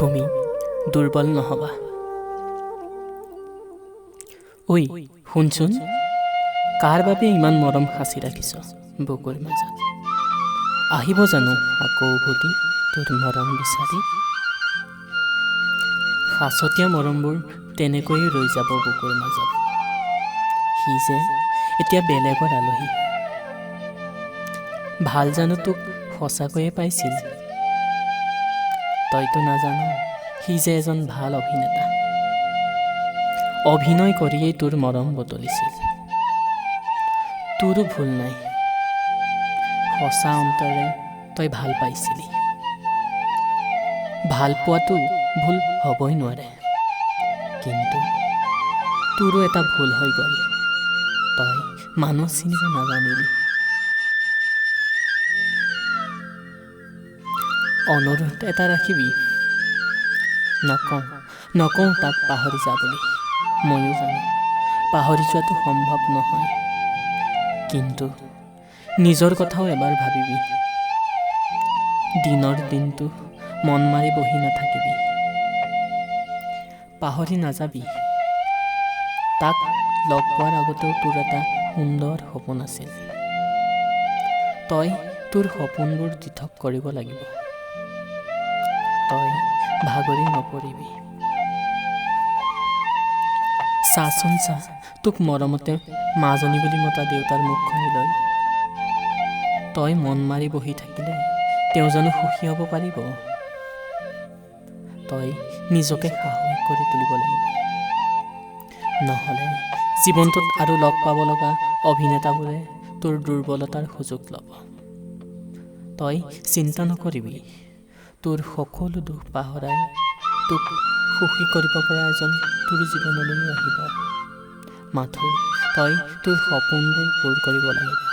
তুমি দুৰ্বল নহবা। ঐ শুনচোন, কাৰ বাবে ইমান মৰম সাঁচি ৰাখিছ বুকুৰ মাজত? আহিব জানো আকৌ উভতি তোৰ মৰম বিচাৰি? সাঁচতীয়া মৰমবোৰ তেনেকৈয়ে ৰৈ যাব বুকুৰ মাজত। সি যে এতিয়া বেলেগৰ আলহী। ভাল জানো তোক সঁচাকৈয়ে পাইছিল? তইতো নাজানো সি যে এজন ভাল অভিনেতা। অভিনয় কৰিয়েই তোৰ মৰম বদলিছিল। তোৰো ভুল নাই, সঁচা অন্তৰে তই ভাল পাইছিলি। ভাল পোৱাটো ভুল হ'বই নোৱাৰে, কিন্তু তোৰো এটা ভুল হৈ গ'ল, তই মানুহ চিনিব নাজানিলি। অনুৰোধ এটা ৰাখিবি, নকওঁ তাক পাহৰি যা বুলি। ময়ো জানো পাহৰি যোৱাটো সম্ভৱ নহয়, কিন্তু নিজৰ কথাও এবাৰ ভাবিবি। দিনৰ দিনটো মন মাৰি বহি নাথাকিবি। পাহৰি নাযাবি, তাক লগ পোৱাৰ আগতেও তোৰ এটা সুন্দৰ সপোন আছিল। তই তোৰ সপোনবোৰ দিঠক কৰিব লাগিব। তই ভাগৰি নপৰিবি। চাচোন চা, তোক মৰমতে মাজনী বুলি মতা দেউতাৰ মুখখনলৈ। তই মন মাৰি বহি থাকিলে তেওঁ জানো সুখী হ'ব পাৰিব? তই নিজকে সাহস কৰি তুলিব লাগিব, নহ'লে জীৱনটোত আৰু লগ পাব লগা অভিনেতাবোৰে তোৰ দুৰ্বলতাৰ সুযোগ ল'ব। তই চিন্তা নকৰিবি, তোৰ সকলো দুখ পাহৰাই তোক সুখী কৰিব পৰা এজন তোৰ জীৱনলৈও আহিব। মাথো তই তোৰ সপোনবোৰ পূৰ কৰিব লাগিব।